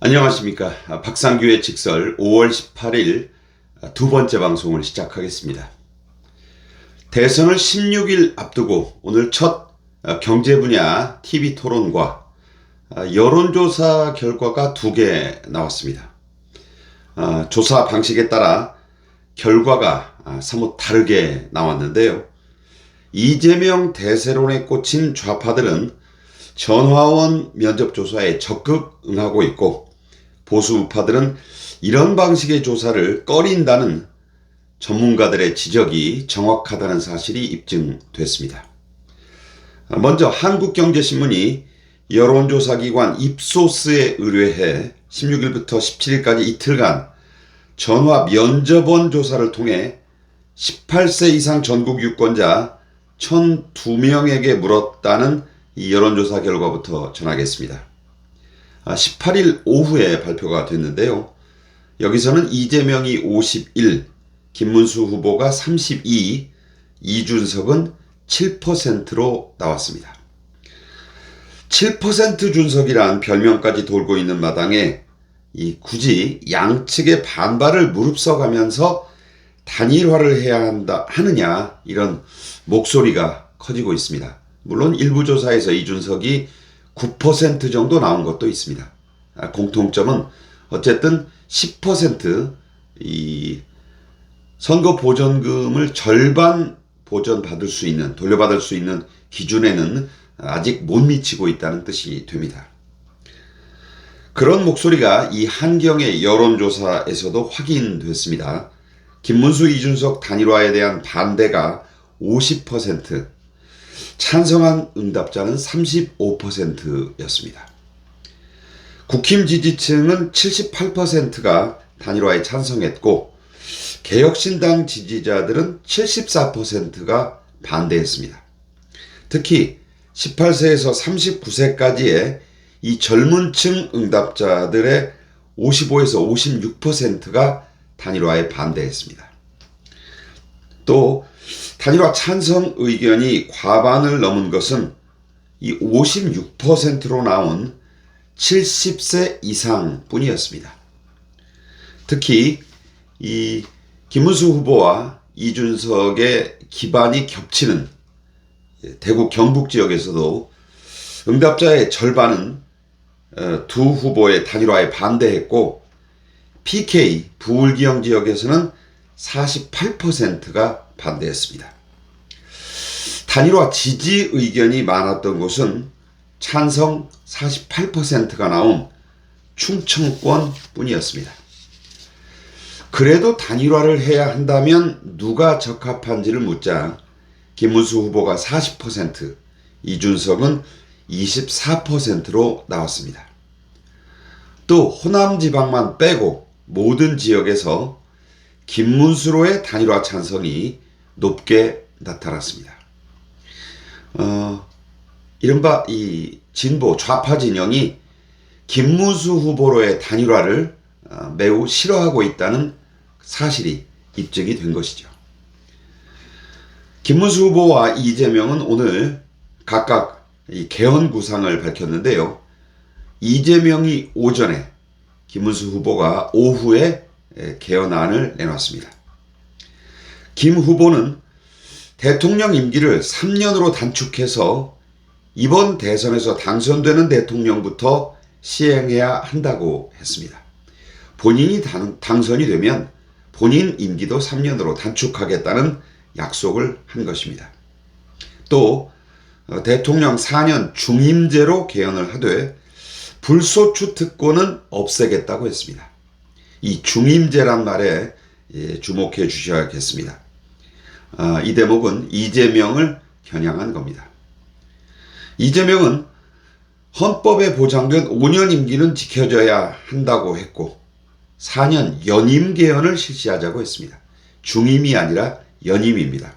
안녕하십니까. 박상규의 직설 5월 18일 두 번째 방송을 시작하겠습니다. 대선을 16일 앞두고 오늘 첫 경제 분야 TV 토론과 여론조사 결과가 두 개 나왔습니다. 조사 방식에 따라 결과가 사뭇 다르게 나왔는데요. 이재명 대세론에 꽂힌 좌파들은 전화원 면접조사에 적극 응하고 있고, 보수 우파들은 이런 방식의 조사를 꺼린다는 전문가들의 지적이 정확하다는 사실이 입증됐습니다. 먼저 한국경제신문이 여론조사기관 입소스에 의뢰해 16일부터 17일까지 이틀간 전화 면접원 조사를 통해 18세 이상 전국 유권자 1,002명에게 물었다는 이 여론조사 결과부터 전하겠습니다. 18일 오후에 발표가 됐는데요. 여기서는 이재명이 51, 김문수 후보가 32, 이준석은 7%로 나왔습니다. 7% 준석이란 별명까지 돌고 있는 마당에 굳이 양측의 반발을 무릅써가면서 단일화를 해야 하느냐, 이런 목소리가 커지고 있습니다. 물론 일부 조사에서 이준석이 9% 정도 나온 것도 있습니다. 공통점은 어쨌든 10% 이 선거 보전금을 절반 보전받을 수 있는, 돌려받을 수 있는 기준에는 아직 못 미치고 있다는 뜻이 됩니다. 그런 목소리가 이 한경의 여론조사에서도 확인됐습니다. 김문수, 이준석 단일화에 대한 반대가 50%, 찬성한 응답자는 35%였습니다. 국힘 지지층은 78%가 단일화에 찬성했고, 개혁신당 지지자들은 74%가 반대했습니다. 특히 18세에서 39세까지의 이 젊은 층 응답자들의 55에서 56%가 단일화에 반대했습니다. 또 단일화 찬성 의견이 과반을 넘은 것은 이 56%로 나온 70세 이상 뿐이었습니다. 특히 이 김문수 후보와 이준석의 기반이 겹치는 대구 경북 지역에서도 응답자의 절반은 두 후보의 단일화에 반대했고, PK 부울기영 지역에서는 48%가 반대했습니다. 단일화 지지 의견이 많았던 곳은 찬성 48%가 나온 충청권 뿐이었습니다. 그래도 단일화를 해야 한다면 누가 적합한지를 묻자 김문수 후보가 40%, 이준석은 24%로 나왔습니다. 또 호남 지방만 빼고 모든 지역에서 김문수로의 단일화 찬성이 높게 나타났습니다. 이른바 이 진보 좌파 진영이 김문수 후보로의 단일화를 매우 싫어하고 있다는 사실이 입증이 된 것이죠. 김문수 후보와 이재명은 오늘 각각 이 개헌 구상을 밝혔는데요. 이재명이 오전에, 김문수 후보가 오후에 개헌안을 내놨습니다. 김 후보는 대통령 임기를 3년으로 단축해서 이번 대선에서 당선되는 대통령부터 시행해야 한다고 했습니다. 본인이 당선이 되면 본인 임기도 3년으로 단축하겠다는 약속을 한 것입니다. 또 대통령 4년 중임제로 개헌을 하되 불소추 특권은 없애겠다고 했습니다. 이 중임제란 말에 주목해 주셔야겠습니다. 이 대목은 이재명을 겨냥한 겁니다. 이재명은 헌법에 보장된 5년 임기는 지켜져야 한다고 했고, 4년 연임 개헌을 실시하자고 했습니다. 중임이 아니라 연임입니다.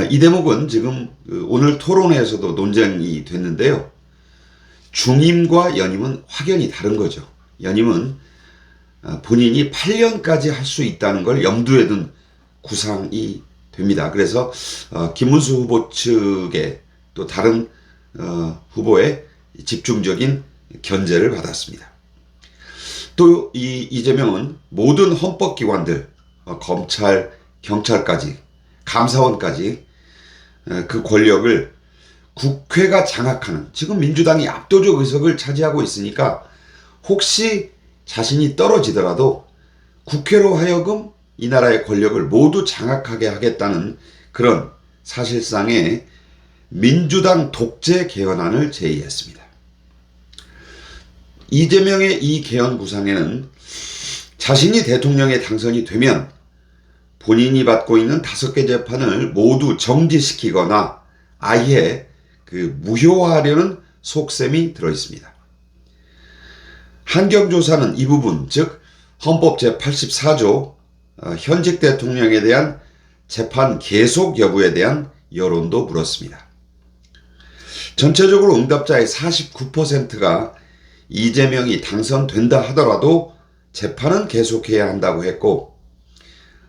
이 대목은 지금 오늘 토론회에서도 논쟁이 됐는데요. 중임과 연임은 확연히 다른 거죠. 연임은 본인이 8년까지 할 수 있다는 걸 염두에 둔 구상이 됩니다. 그래서 김문수 후보 측의 또 다른 후보의 집중적인 견제를 받았습니다. 또 이 이재명은 모든 헌법기관들, 검찰, 경찰까지, 감사원까지 그 권력을 국회가 장악하는, 지금 민주당이 압도적 의석을 차지하고 있으니까 혹시 자신이 떨어지더라도 국회로 하여금 이 나라의 권력을 모두 장악하게 하겠다는 그런 사실상의 민주당 독재 개헌안을 제의했습니다. 이재명의 이 개헌 구상에는 자신이 대통령에 당선이 되면 본인이 받고 있는 5개 재판을 모두 정지시키거나 아예 무효화하려는 속셈이 들어있습니다. 한경조사는 이 부분, 즉 헌법 제84조 현직 대통령에 대한 재판 계속 여부에 대한 여론도 물었습니다. 전체적으로 응답자의 49%가 이재명이 당선된다 하더라도 재판은 계속해야 한다고 했고,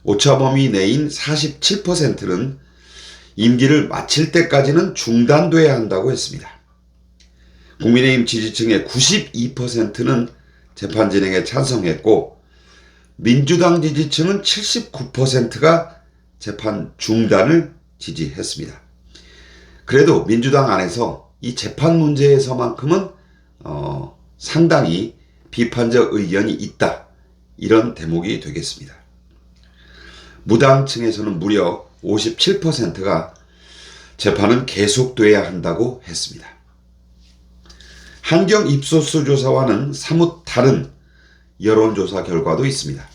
오차범위 내인 47%는 임기를 마칠 때까지는 중단돼야 한다고 했습니다. 국민의힘 지지층의 92%는 재판 진행에 찬성했고, 민주당 지지층은 79%가 재판 중단을 지지했습니다. 그래도 민주당 안에서 이 재판 문제에서만큼은 상당히 비판적 의견이 있다, 이런 대목이 되겠습니다. 무당층에서는 무려 57%가 재판은 계속돼야 한다고 했습니다. 한경 입소스 조사와는 사뭇 다른 여론조사 결과도 있습니다.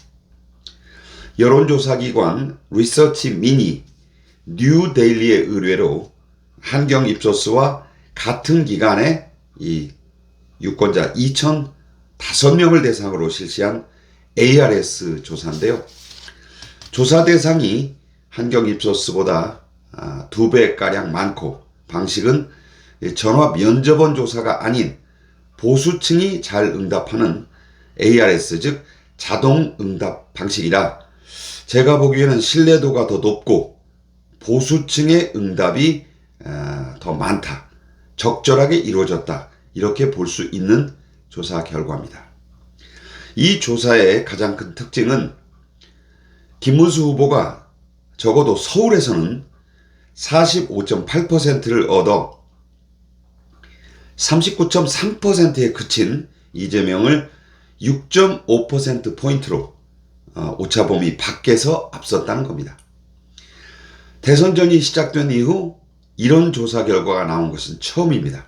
여론조사기관 리서치 미니 뉴데일리의 의뢰로 한경 입소스와 같은 기간에 이 유권자 2,005명을 대상으로 실시한 ARS 조사인데요. 조사 대상이 한경 입소스보다 2배가량 많고, 방식은 전화 면접원 조사가 아닌 보수층이 잘 응답하는 ARS, 즉 자동 응답 방식이라 제가 보기에는 신뢰도가 더 높고 보수층의 응답이 더 많다, 적절하게 이루어졌다, 이렇게 볼 수 있는 조사 결과입니다. 이 조사의 가장 큰 특징은 김문수 후보가 적어도 서울에서는 45.8%를 얻어 39.3%에 그친 이재명을 6.5%포인트로 오차범위 밖에서 앞섰다는 겁니다. 대선전이 시작된 이후 이런 조사 결과가 나온 것은 처음입니다.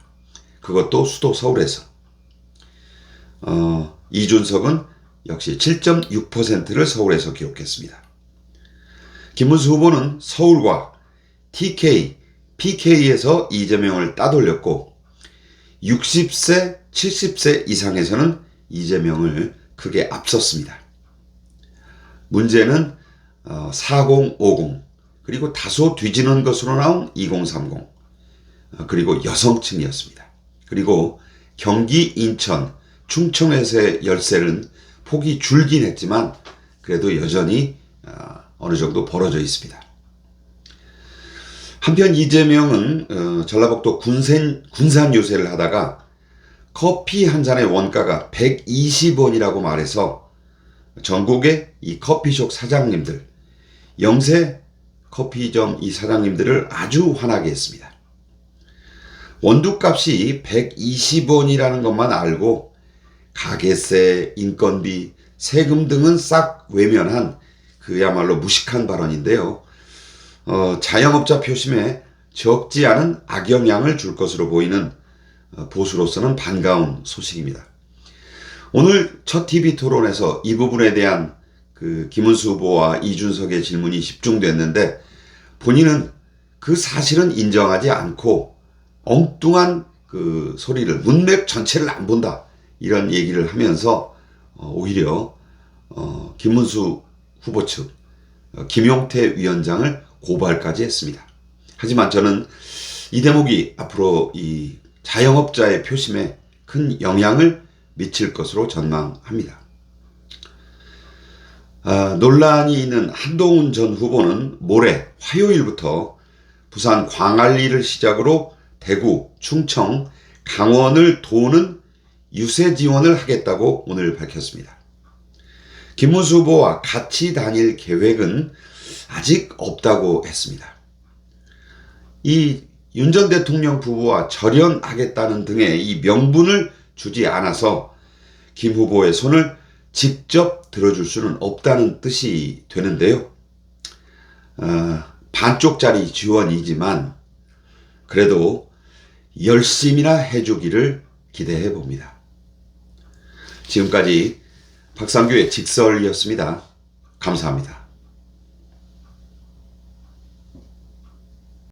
그것도 수도 서울에서. 이준석은 역시 7.6%를 서울에서 기록했습니다. 김문수 후보는 서울과 TK, PK에서 이재명을 따돌렸고, 60세, 70세 이상에서는 이재명을 크게 앞섰습니다. 문제는 4050, 그리고 다소 뒤지는 것으로 나온 2030, 그리고 여성층이었습니다. 그리고 경기, 인천, 충청에서의 열세는 폭이 줄긴 했지만 그래도 여전히 어느 정도 벌어져 있습니다. 한편 이재명은 전라북도 군산 유세를 하다가 커피 한 잔의 원가가 120원이라고 말해서 전국의 이 커피숍 사장님들, 영세 커피점 이 사장님들을 아주 화나게 했습니다. 원두값이 120원이라는 것만 알고 가게세, 인건비, 세금 등은 싹 외면한 그야말로 무식한 발언인데요. 자영업자 표심에 적지 않은 악영향을 줄 것으로 보이는 보수로서는 반가운 소식입니다. 오늘 첫 TV 토론에서 이 부분에 대한 김문수 후보와 이준석의 질문이 집중됐는데, 본인은 그 사실은 인정하지 않고 엉뚱한 소리를, 문맥 전체를 안 본다, 이런 얘기를 하면서 오히려 김문수 후보 측 김용태 위원장을 고발까지 했습니다. 하지만 저는 이 대목이 앞으로 이 자영업자의 표심에 큰 영향을 미칠 것으로 전망합니다. 논란이 있는 한동훈 전 후보는 모레 화요일부터 부산 광안리를 시작으로 대구, 충청, 강원을 도는 유세 지원을 하겠다고 오늘 밝혔습니다. 김문수 후보와 같이 다닐 계획은 아직 없다고 했습니다. 이 윤 전 대통령 부부와 절연하겠다는 등의 이 명분을 주지 않아서 김 후보의 손을 직접 들어줄 수는 없다는 뜻이 되는데요. 반쪽짜리 지원이지만 그래도 열심히나 해주기를 기대해 봅니다. 지금까지 박상규의 직설이었습니다. 감사합니다.